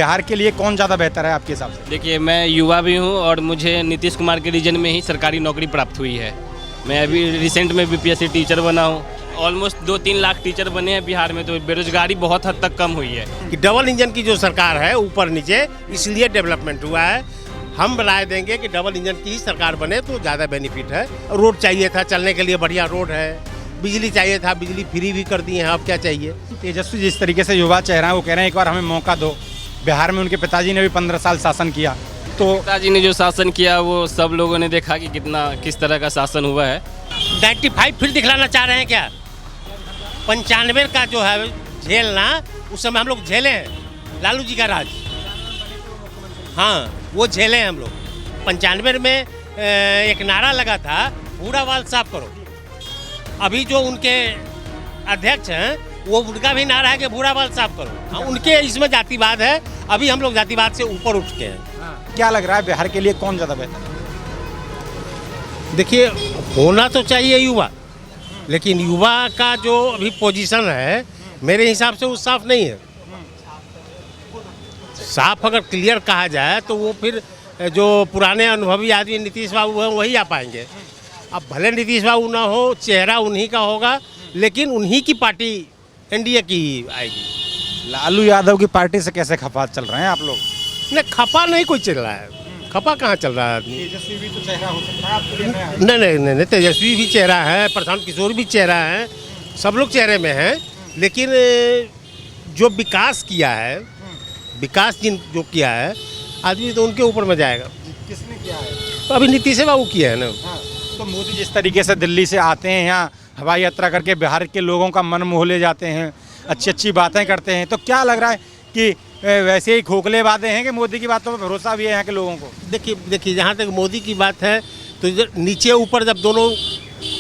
बिहार के लिए कौन ज़्यादा बेहतर है आपके हिसाब से? देखिए, मैं युवा भी हूँ और मुझे नीतीश कुमार के रीजन में ही सरकारी नौकरी प्राप्त हुई है। मैं अभी रिसेंट में बीपीएससी टीचर बना हूँ। ऑलमोस्ट 2-3 लाख टीचर बने हैं बिहार में, तो बेरोजगारी बहुत हद तक कम हुई है। कि डबल इंजन की जो सरकार है ऊपर नीचे, इसलिए डेवलपमेंट हुआ है। हम राय देंगे कि डबल इंजन की ही सरकार बने तो ज़्यादा बेनिफिट है। रोड चाहिए था चलने के लिए, बढ़िया रोड है। बिजली चाहिए था, बिजली फ्री भी कर दिए हैं, अब क्या चाहिए। तेजस्वी जिस तरीके से युवा चेहरा है वो कह रहे हैं एक बार हमें मौका दो। बिहार में उनके पिताजी ने भी 15 साल शासन किया, तो पिताजी ने जो शासन किया वो सब लोगों ने देखा कि किस तरह का शासन हुआ है। 95 फिर दिखलाना चाह रहे हैं क्या? 95 का जो है झेलना, उस समय हम लोग झेले हैं लालू जी का राज। हाँ, वो झेले हैं हम लोग। 95 में एक नारा लगा था, बूढ़ा बाल साफ करो। अभी जो उनके अध्यक्ष हैं वो उनका भी नारा है कि बूढ़ा बाल साफ करो। हाँ, उनके इसमें जातिवाद है। अभी हम लोग जातिवाद से ऊपर उठ के हैं। क्या लग रहा है बिहार के लिए कौन ज़्यादा बेहतर है? देखिए, होना तो चाहिए युवा, लेकिन युवा का जो अभी पोजीशन है मेरे हिसाब से वो साफ नहीं है। साफ अगर क्लियर कहा जाए तो वो फिर जो पुराने अनुभवी आदमी नीतीश बाबू हैं वही आ पाएंगे। अब भले नीतीश बाबू ना हो, चेहरा उन्हीं का होगा, लेकिन उन्हीं की पार्टी एनडीए की ही आएगी। लालू यादव की पार्टी से कैसे खफा चल रहे हैं आप लोग? नहीं, खपा नहीं कोई चल रहा है। खपा कहाँ चल रहा है आदमी? तेजस्वी भी तो चेहरा हो सकता है आपके लिए। नहीं, तेजस्वी भी चेहरा है, प्रशांत किशोर भी चेहरा है, सब लोग चेहरे में हैं। लेकिन जो विकास किया है, विकास जो किया है आदमी, तो उनके ऊपर में जाएगा। किसने किया है? तो अभी नीतीश बाबू किया है ना। हाँ, तो मोदी जिस तरीके से दिल्ली से आते हैं, यहाँ हवाई यात्रा करके बिहार के लोगों का मन मोह ले जाते हैं, अच्छी अच्छी बातें करते हैं, तो क्या लग रहा है कि वैसे ही खोखले वादे हैं कि मोदी की बातों पर भरोसा भी है यहाँ के लोगों को? देखिए, जहाँ तक मोदी की बात है तो नीचे ऊपर जब दोनों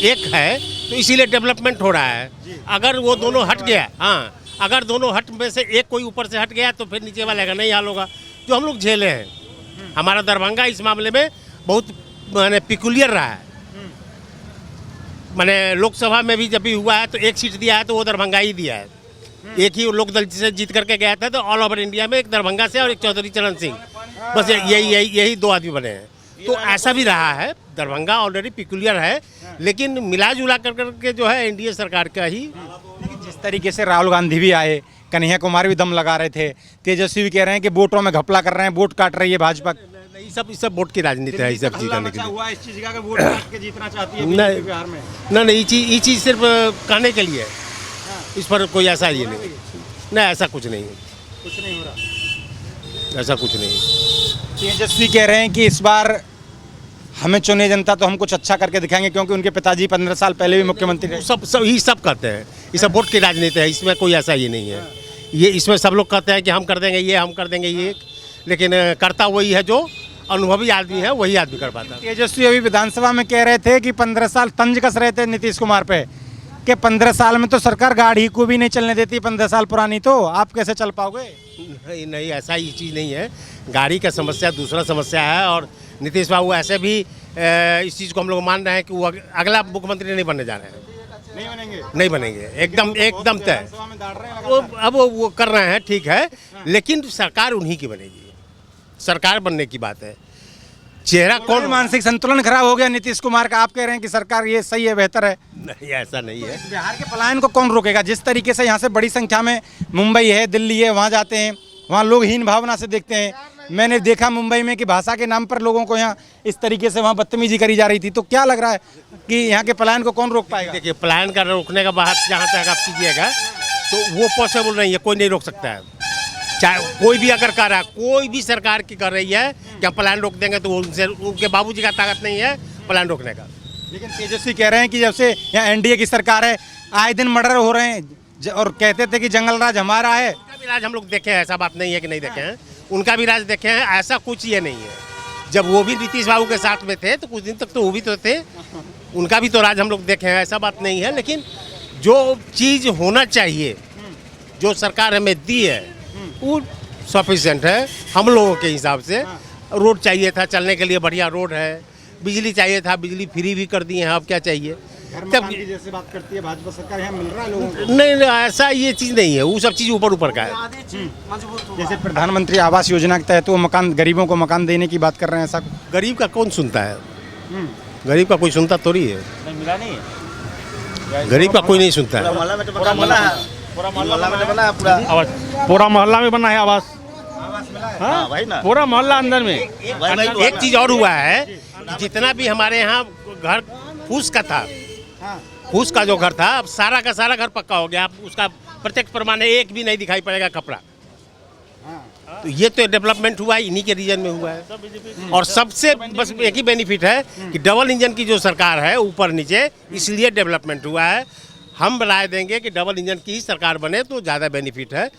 एक है तो इसीलिए डेवलपमेंट हो रहा है। अगर वो दोनों हट गया, हाँ, अगर दोनों हट में से एक कोई ऊपर से हट गया तो फिर नीचे वाले का नहीं हाल होगा, जो हम लोग झेले हैं। हमारा दरभंगा इस मामले में बहुत माने पिकुलियर रहा है। माने लोकसभा में भी जब भी हुआ है तो एक सीट दिया है तो वो दरभंगा ही दिया है। एक ही लोक दल से जीत करके गया था, तो ऑल ओवर इंडिया में एक दरभंगा से और एक चौधरी चरण सिंह, बस यही 2 आदमी बने हैं। तो ऐसा भी रहा है। दरभंगा ऑलरेडी पिकुलियर है, लेकिन मिला जुला करके जो है एनडीए सरकार का ही। जिस तरीके से राहुल गांधी भी आए, कन्हैया कुमार भी दम लगा रहे थे, तेजस्वी भी कह रहे हैं कि वोटों में घपला कर रहे हैं, वोट काट रही है भाजपा। ये सब वोट की राजनीति है, ये सब चीज करने के लिए। इस चीज का वोट काट के जीतना चाहती है नहीं, बिहार में। नहीं, ये चीज़ सिर्फ कहने के लिए है। इस पर कोई ऐसा ये नहीं, ऐसा कुछ नहीं है। कुछ नहीं हो रहा, ऐसा कुछ नहीं। तेजस्वी कह रहे हैं कि इस बार हमें चुने जनता तो हम कुछ अच्छा करके दिखाएंगे, क्योंकि उनके पिताजी 15 साल पहले भी मुख्यमंत्री रहे। सब कहते हैं, ये सब वोट की राजनीति है, इसमें कोई ऐसा ये नहीं है। ये इसमें सब लोग कहते हैं कि हम कर देंगे ये, हम कर देंगे ये, लेकिन करता वही है जो अनुभवी आदमी है, वही आदमी कर पाता है। तेजस्वी अभी विधानसभा में कह रहे थे कि 15 साल तंज कस रहे थे नीतीश कुमार पे, कि 15 साल में तो सरकार गाड़ी को भी नहीं चलने देती, 15 साल पुरानी, तो आप कैसे चल पाओगे? नहीं, ऐसा ही चीज़ नहीं है। गाड़ी का समस्या दूसरा समस्या है, और नीतीश बाबू ऐसे भी इस चीज़ को हम लोग मान रहे हैं कि वो अगला मुख्यमंत्री नहीं बनने जा रहे हैं। नहीं बनेंगे, एकदम तय। अब वो कर रहे हैं, ठीक है, लेकिन सरकार उन्हीं की बनेगी। सरकार बनने की बात है, चेहरा कौन। मानसिक संतुलन खराब हो गया नीतीश कुमार का, आप कह रहे हैं कि सरकार ये सही है, बेहतर है? नहीं, ऐसा नहीं है। बिहार के पलायन को कौन रोकेगा? जिस तरीके से यहाँ से बड़ी संख्या में मुंबई है, दिल्ली है, वहाँ जाते हैं, वहाँ लोग हीन भावना से देखते हैं। मैंने देखा मुंबई में कि भाषा के नाम पर लोगों को यहाँ इस तरीके से वहाँ बदतमीजी करी जा रही थी। तो क्या लग रहा है कि यहाँ के पलायन को कौन रोक पाएगा? देखिए, पलायन का रोकने का बात जहाँ तक आप कीजिएगा तो वो पॉसिबल नहीं है, कोई नहीं रोक सकता है। चाहे कोई भी अगर कर रहा है, कोई भी सरकार की कर रही है कि हम पलायन रोक देंगे, तो उनके बाबूजी का ताकत नहीं है पलायन रोकने का। लेकिन तेजस्वी कह रहे हैं कि जब से यहाँ एनडीए की सरकार है, आए दिन मर्डर हो रहे हैं, और कहते थे कि जंगल राज हमारा है। उनका भी राज हम लोग देखे हैं, ऐसा बात नहीं है कि नहीं देखे हैं, उनका भी राज देखे हैं। ऐसा कुछ ये नहीं है। जब वो भी नीतीश बाबू के साथ में थे तो कुछ दिन तक तो वो भी तो थे, उनका भी तो राज हम लोग देखे हैं, ऐसा बात नहीं है। लेकिन जो चीज़ होना चाहिए, जो सरकार हमें दी है, वो सफिशिएंट है हम लोगों के हिसाब से। रोड चाहिए था चलने के लिए, बढ़िया रोड है। बिजली चाहिए था, बिजली फ्री भी कर दिए हैं, अब क्या चाहिए। तब जैसे बात करती है भाजपा सरकार, यहाँ मिल रहा है लोगों को? नहीं नहीं, ऐसा ये चीज़ नहीं है, वो सब चीज़ ऊपर ऊपर का है। जैसे प्रधानमंत्री आवास योजना के तहत वो मकान, गरीबों को मकान देने की बात कर रहे हैं, ऐसा गरीब का कौन सुनता है? गरीब का कोई सुनता थोड़ी है, मिला नहीं है। गरीब का कोई नहीं सुनता है। पूरा मोहल्ला में बना है पूरा। पूरा मोहल्ला में बना है आवास। हाँ भाई ना, पूरा मोहल्ला अंदर में। एक चीज़ और हुआ है, जितना भी हमारे यहाँ घर फूस का था, फूस का जो घर था, अब सारा का सारा घर पक्का हो गया। अब उसका प्रत्यक्ष प्रमाण है, एक भी नहीं दिखाई पड़ेगा कपड़ा। तो ये तो डेवलपमेंट हुआ है, इन्हीं के रीजन में हुआ है। और सबसे बस एक ही बेनिफिट है कि डबल इंजन की जो सरकार है ऊपर नीचे, इसलिए डेवलपमेंट हुआ है। हम राय देंगे कि डबल इंजन की ही सरकार बने तो ज़्यादा बेनिफिट है,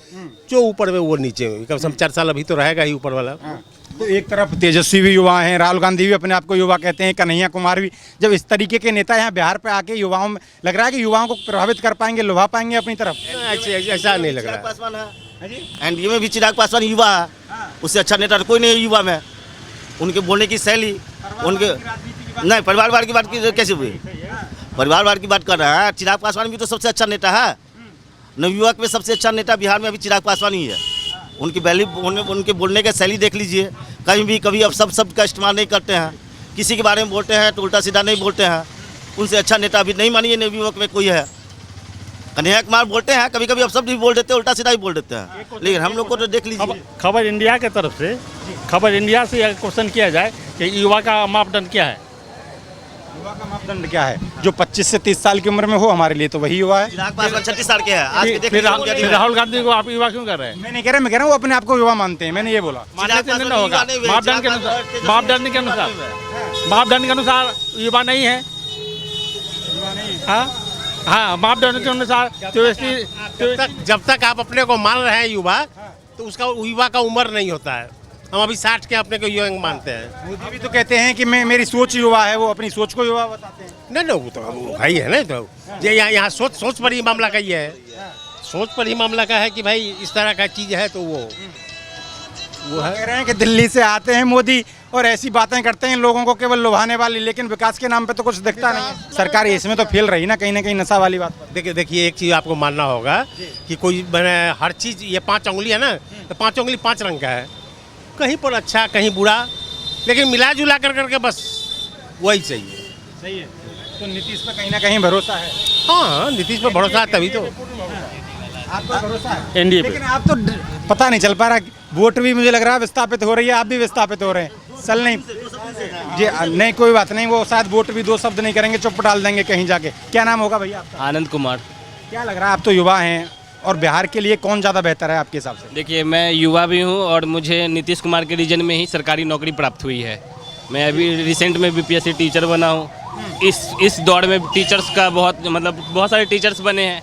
जो ऊपर में वो नीचे में। कम से कम 4 साल अभी तो रहेगा ही ऊपर वाला। तो एक तरफ तेजस्वी भी युवा हैं, राहुल गांधी भी अपने आप को युवा कहते हैं, कन्हैया कुमार भी। जब इस तरीके के नेता यहाँ बिहार पे आके युवाओं में लग रहा है कि युवाओं को प्रभावित कर पाएंगे, लुभा पाएंगे अपनी तरफ? ऐसा नहीं लग चिराग रहा है। पासवान है, एनडीए में भी चिराग पासवान युवा है, उससे अच्छा नेता कोई नहीं है युवा में। उनके बोलने की शैली, उनके नहीं परिवारवाद की बात कैसे हुई? परिवारवाद की बात कर रहे हैं। चिराग पासवान भी तो सबसे अच्छा नेता है। नवयुवक में सबसे अच्छा नेता बिहार में अभी चिराग पासवान ही है। उनकी वैल्यू, उनके बोलने का शैली देख लीजिए। कहीं भी कभी अब सब का इस्तेमाल नहीं करते हैं, किसी के बारे में बोलते हैं तो उल्टा सीधा नहीं बोलते हैं। उनसे अच्छा नेता अभी नहीं मानिए नवयुवक में कोई है। कन्हैया कुमार बोलते हैं कभी कभी, अब सब भी बोल देते हैं, उल्टा सीधा ही बोल देते हैं। लेकिन हम लोग को तो देख लीजिए। खबर इंडिया के तरफ से, खबर इंडिया से अगर क्वेश्चन किया जाए कि युवा का मापदंड क्या है, युवा का मापदंड क्या है? जो 25 से 30 साल की उम्र में हो, हमारे लिए तो वही युवा है। चिराग पासवान 36 साल के हैं आज के देख फिर लीजिए। राहुल गांधी को आप युवा क्यों कर रहे हैं? मैं नहीं कह रहा, मैं कह रहा हूँ वो अपने आप को युवा मानते हैं, मैंने ये बोला। मानने से नहीं होगा। मापदंड के अनुसार, मापदंड के अनुसार, मापदंड के अनुसार युवा नहीं है। हाँ हाँ, मापदंड के अनुसार जब तक आप अपने को मान रहे हैं युवा, तो उसका युवा का उम्र नहीं होता है। हम अभी 60 के अपने को युवा मानते हैं। मोदी भी तो कहते हैं कि मेरी सोच युवा है, वो अपनी सोच को युवा बताते हैं। नहीं नहीं, वो तो वो भाई है ना। तो ये यहाँ सोच पर ही मामला का ही है, सोच पर ही मामला का है कि भाई इस तरह का चीज़ है, तो वो है। कह रहे हैं कि दिल्ली से आते हैं मोदी और ऐसी बातें करते हैं लोगों को केवल लुभाने वाली, लेकिन विकास के नाम पे तो कुछ दिखता नहीं है। सरकार इसमें तो फेल रही ना कहीं नशा वाली बात पर। देखिए एक चीज़ आपको मानना होगा कि कोई हर चीज़, ये 5 उंगली है ना, तो 5 उंगली 5 रंग का है। कहीं पर अच्छा कहीं बुरा, लेकिन मिला जुला कर करके बस वही चाहिए। सही है। तो नीतीश पे कहीं ना कहीं भरोसा है? हाँ, नीतीश पर भरोसा है तभी तो। आपको भरोसा है एनडीए पे? लेकिन आप तो पता नहीं चल पा रहा, वोट भी मुझे लग रहा है विस्थापित हो रही है, आप भी विस्थापित हो रहे हैं। सल नहीं जी, नहीं कोई बात नहीं, वो शायद वोट भी 2 शब्द नहीं करेंगे, चुप डाल देंगे कहीं जाके। क्या नाम होगा भैया आपका? आनंद कुमार। क्या लग रहा है, आप तो युवा हैं और बिहार के लिए कौन ज़्यादा बेहतर है आपके हिसाब से? देखिए, मैं युवा भी हूँ और मुझे नीतीश कुमार के रीजन में ही सरकारी नौकरी प्राप्त हुई है। मैं अभी रिसेंट में बीपीएससी टीचर बना हूँ। इस दौर में टीचर्स का बहुत सारे टीचर्स बने हैं।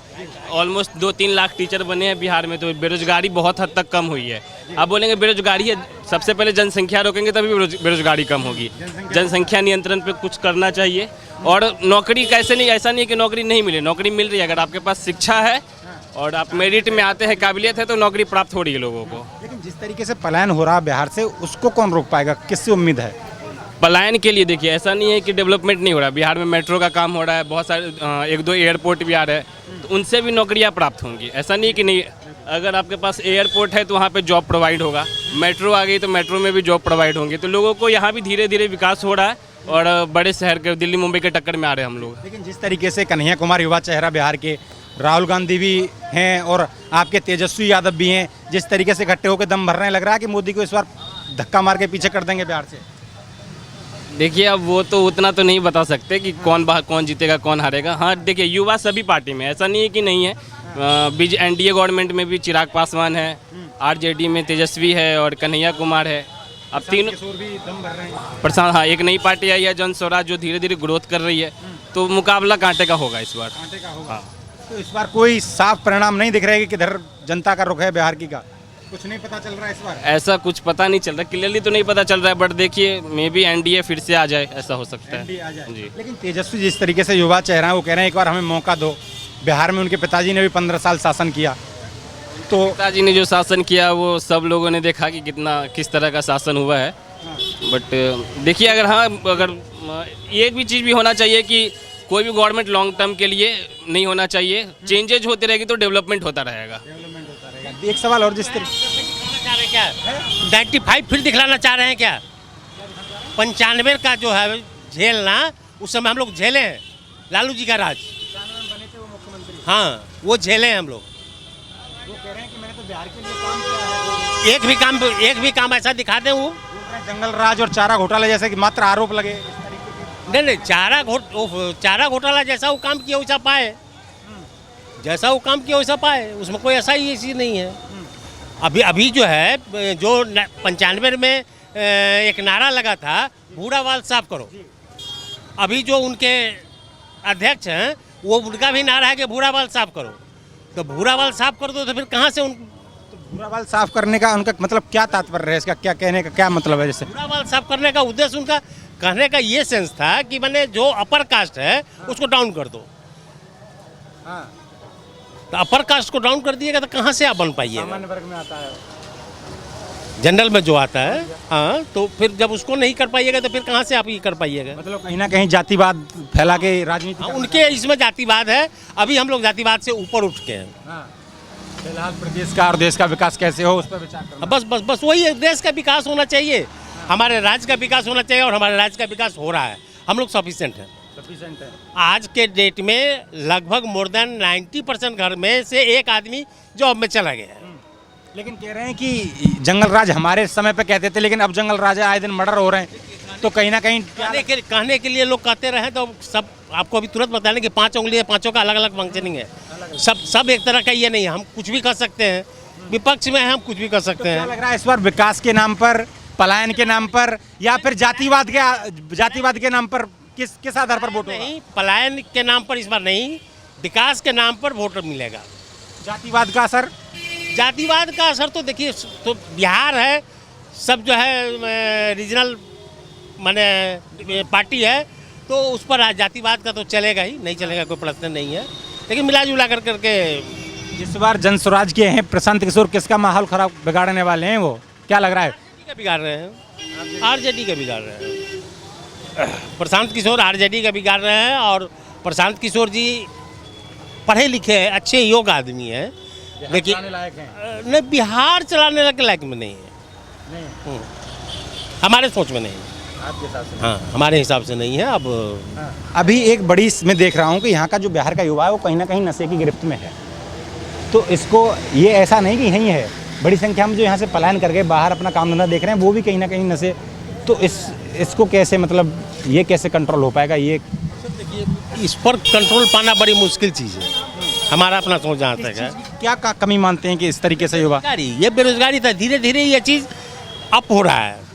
ऑलमोस्ट 2-3 लाख टीचर बने हैं बिहार में, तो बेरोजगारी बहुत हद तक कम हुई है। आप बोलेंगे बेरोजगारी है, सबसे पहले जनसंख्या रोकेंगे तभी बेरोजगारी कम होगी। जनसंख्या नियंत्रण पे कुछ करना चाहिए। और नौकरी कैसे नहीं, ऐसा नहीं है कि नौकरी नहीं मिले, नौकरी मिल रही है। अगर आपके पास शिक्षा है और आप मेरिट में आते हैं, काबिलियत है, तो नौकरी प्राप्त हो रही है लोगों को। लेकिन जिस तरीके से पलायन हो रहा है बिहार से, उसको कौन रोक पाएगा? किससे उम्मीद है? पलायन के लिए देखिए, ऐसा नहीं है कि डेवलपमेंट नहीं हो रहा। बिहार में मेट्रो का काम हो रहा है, बहुत सारे 1-2 एयरपोर्ट भी आ रहे हैं, तो उनसे भी नौकरियां प्राप्त होंगी। ऐसा नहीं कि नहीं, अगर आपके पास एयरपोर्ट है तो वहाँ पे जॉब प्रोवाइड होगा। मेट्रो आ गई तो मेट्रो में भी जॉब प्रोवाइड होंगी। तो लोगों को यहाँ भी धीरे धीरे विकास हो रहा है और बड़े शहर के दिल्ली मुंबई के टक्कर में आ रहे हैं हम लोग। लेकिन जिस तरीके से कन्हैया कुमार युवा चेहरा बिहार के, राहुल गांधी भी हैं और आपके तेजस्वी यादव भी हैं, जिस तरीके से इकट्ठे होकर दम भर रहे हैं, लग रहा है कि मोदी को इस बार धक्का मार के पीछे कर देंगे बिहार से। देखिए, अब वो तो उतना तो नहीं बता सकते कि कौन जीतेगा कौन हारेगा। हाँ देखिए, युवा सभी पार्टी में, ऐसा नहीं है कि नहीं है। एनडीए गवर्नमेंट में भी चिराग पासवान है, आरजेडी में तेजस्वी है और कन्हैया कुमार है। अब तीनों प्रशांत, हाँ, एक नई पार्टी आई है जन स्वराज, जो धीरे धीरे ग्रोथ कर रही है। तो मुकाबला कांटे का होगा इस बार। हाँ। तो इस बार कोई साफ परिणाम नहीं दिख रहा है कि किधर जनता का रुख है बिहार की का? कुछ नहीं पता चल रहा है इस बार? ऐसा कुछ पता नहीं चल रहा, क्लियरली तो नहीं पता चल रहा है, बट देखिए मे बी एनडीए फिर से आ जाए, ऐसा हो सकता है जी। लेकिन तेजस्वी जिस तरीके से युवा चेहरा है, वो कह रहे हैं एक बार हमें मौका दो। बिहार में उनके पिताजी ने भी 15 साल शासन किया, तो पिताजी ने जो शासन किया वो सब लोगों ने देखा कि किस तरह का शासन हुआ है। बट देखिए, अगर एक भी चीज़ भी होना चाहिए कि कोई भी गवर्नमेंट लॉन्ग टर्म के लिए नहीं होना चाहिए। चेंजेज होते रहेगी तो डेवलपमेंट होता रहेगा। एक सवाल और, जिस तरीके चाह रहे क्या 95 फिर दिखलाना चाह रहे हैं क्या? 95 का जो है झेलना, उस समय हम लोग झेले हैं लालू जी का राज। हाँ, वो झेले हैं हम लोग। वो कह रहे हैं कि मैंने तो बिहार के लिए काम किया है। एक भी काम ऐसा दिखा दें वो। जंगल राज और चारा घोटाला जैसे कि मात्र आरोप लगे। नहीं, चारा घोटाला जैसा वो काम किया वैसा पाए, जैसा वो काम किया वैसा पाए, उसमें कोई ऐसा ही चीज़ नहीं है। अभी जो है, जो 95 में एक नारा लगा था, भूरा बाल साफ करो, अभी जो उनके अध्यक्ष हैं वो उनका भी नारा है कि भूरा बाल साफ करो। तो भूरा बाल साफ कर दो तो फिर कहाँ से भूरा बाल साफ करने का उनका मतलब क्या तात्पर्य है? इसका क्या कहने का क्या मतलब है? जैसे भूरा बाल साफ करने का उद्देश्य उनका कहने का ये सेंस था कि मैंने जो अपर कास्ट है उसको डाउन कर दो। हाँ, तो अपर कास्ट को डाउन कर दिएगा तो कहाँ से आप बन पाइएगा? सामान्य वर्ग में आता है, जनरल में जो आता है। हाँ, तो फिर जब उसको नहीं कर पाइएगा तो फिर कहाँ से आप ये कर पाइएगा? मतलब कहीं ना कहीं जातिवाद फैला के राजनीति हाँ, उनके इसमें जातिवाद है। अभी हम लोग जातिवाद से ऊपर उठ के हैं। हाँ, फिलहाल प्रदेश का और देश का विकास कैसे हो उस पर विचार करना। बस वही है, देश का विकास होना चाहिए, हमारे राज्य का विकास होना चाहिए, और हमारे राज्य का विकास हो रहा है। हम लोग सफिशिएंट हैं। आज के डेट में लगभग मोर देन 90% घर में से एक आदमी जॉब में चला गया है। लेकिन कह रहे हैं कि जंगल राज हमारे समय पे कहते थे, लेकिन अब जंगल राज आए दिन मर्डर हो रहे हैं। तो कहीं ना कहीं कहने के लिए लोग कहते रहे तो सब आपको अभी तुरंत बता दें कि 5 उंगली, 5 का अलग अलग फंक्शनिंग है। सब एक तरह का ये नहीं है। हम कुछ भी कर सकते हैं, विपक्ष में है, हम कुछ भी कर सकते हैं। क्या लग रहा है इस बार विकास के नाम पर, पलायन के नाम पर, या फिर जातिवाद के नाम पर किस आधार पर वोट होगा? नहीं, पलायन के नाम पर इस बार नहीं, विकास के नाम पर वोट मिलेगा। जातिवाद का असर? जातिवाद का असर तो देखिए, तो बिहार है, सब जो है रीजनल माने पार्टी है, तो उस पर जातिवाद का तो चलेगा ही, नहीं चलेगा कोई प्रश्न नहीं है। लेकिन मिला जुला करके इस बार जन स्वराज के हैं प्रशांत किशोर, किसका माहौल खराब बिगाड़ने वाले हैं वो, क्या लग रहा है? का बिगाड़ रहे हैं, आरजेडी का बिगाड़ रहे हैं। प्रशांत किशोर आरजेडी का बिगाड़ रहे हैं। और प्रशांत किशोर जी पढ़े लिखे हैं, अच्छे योग्य आदमी हैं, लेकिन नहीं, बिहार चलाने के लायक में नहीं है। हमारे सोच में नहीं है। हाँ, हमारे हिसाब से नहीं है। अब अभी एक बड़ी मैं देख रहा हूँ कि यहाँ का जो बिहार का युवा है वो कहीं ना कहीं नशे की गिरफ्त में है। तो इसको, ये ऐसा नहीं कि यहीं है, बड़ी संख्या में जो यहाँ से पलायन करके बाहर अपना काम धंधा देख रहे हैं वो भी कहीं ना कहीं नशे। तो इसको कैसे, मतलब ये कैसे कंट्रोल हो पाएगा? ये इस पर कंट्रोल पाना बड़ी मुश्किल चीज़ है। हमारा अपना सोच जहाँ तक है। क्या कमी मानते हैं कि इस तरीके से युवा? ये बेरोजगारी था, धीरे धीरे ये चीज़ अप हो रहा है।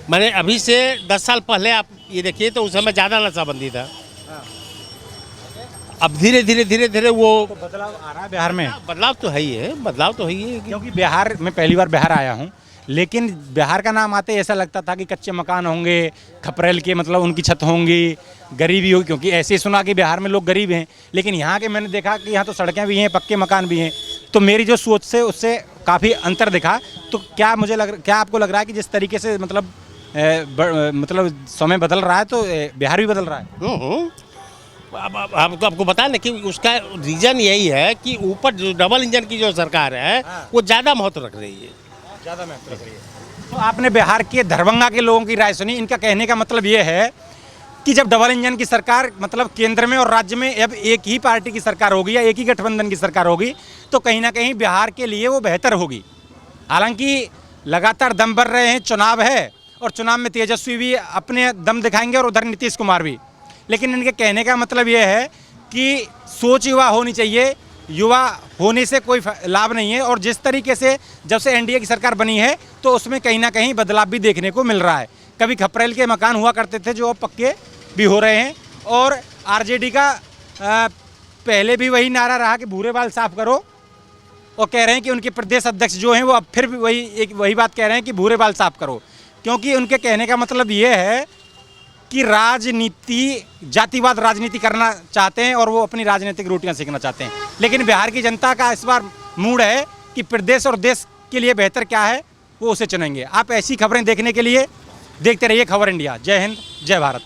मैंने अभी से 10 साल पहले आप ये देखिए तो उस समय ज़्यादा नशाबंदी था। अब धीरे धीरे वो तो बदलाव आ रहा है बिहार में। बदलाव तो है ही है, बदलाव तो है ही है। क्योंकि बिहार में पहली बार बिहार आया हूँ, लेकिन बिहार का नाम आते ऐसा लगता था कि कच्चे मकान होंगे, खपरेल के मतलब उनकी छत होंगी, गरीबी होगी, क्योंकि ऐसे ही सुना कि बिहार में लोग गरीब हैं। लेकिन यहाँ के मैंने देखा कि यहाँ तो सड़कें भी हैं, पक्के मकान भी हैं। तो मेरी जो सोच से उससे काफ़ी अंतर दिखा। तो क्या आपको लग रहा है कि जिस तरीके से मतलब समय बदल रहा है तो बिहार भी बदल रहा है? अब आपको बता ना कि उसका रीज़न यही है कि ऊपर जो डबल इंजन की जो सरकार है वो ज़्यादा महत्व रख रही है। ज़्यादा महत्व रख रही है। तो आपने बिहार के दरभंगा के लोगों की राय सुनी। इनका कहने का मतलब ये है कि जब डबल इंजन की सरकार मतलब केंद्र में और राज्य में अब एक ही पार्टी की सरकार होगी या एक ही गठबंधन की सरकार होगी तो कहीं ना कहीं बिहार के लिए वो बेहतर होगी। हालांकि लगातार दम भर रहे हैं, चुनाव है और चुनाव में तेजस्वी भी अपने दम दिखाएंगे और उधर नीतीश कुमार भी। लेकिन इनके कहने का मतलब ये है कि सोच युवा होनी चाहिए, युवा होने से कोई लाभ नहीं है। और जिस तरीके से जब से एनडीए की सरकार बनी है तो उसमें कहीं ना कहीं बदलाव भी देखने को मिल रहा है। कभी खपरेल के मकान हुआ करते थे जो अब पक्के भी हो रहे हैं। और आरजेडी का पहले भी वही नारा रहा कि भूरे बाल साफ करो, और कह रहे हैं कि उनके प्रदेश अध्यक्ष जो हैं वो अब फिर भी वही बात कह रहे हैं कि भूरे बाल साफ करो। क्योंकि उनके कहने का मतलब ये है कि राजनीति, जातिवाद राजनीति करना चाहते हैं और वो अपनी राजनीतिक रोटियां सेकना चाहते हैं। लेकिन बिहार की जनता का इस बार मूड है कि प्रदेश और देश के लिए बेहतर क्या है वो उसे चुनेंगे। आप ऐसी खबरें देखने के लिए देखते रहिए खबर इंडिया। जय हिंद, जय भारत।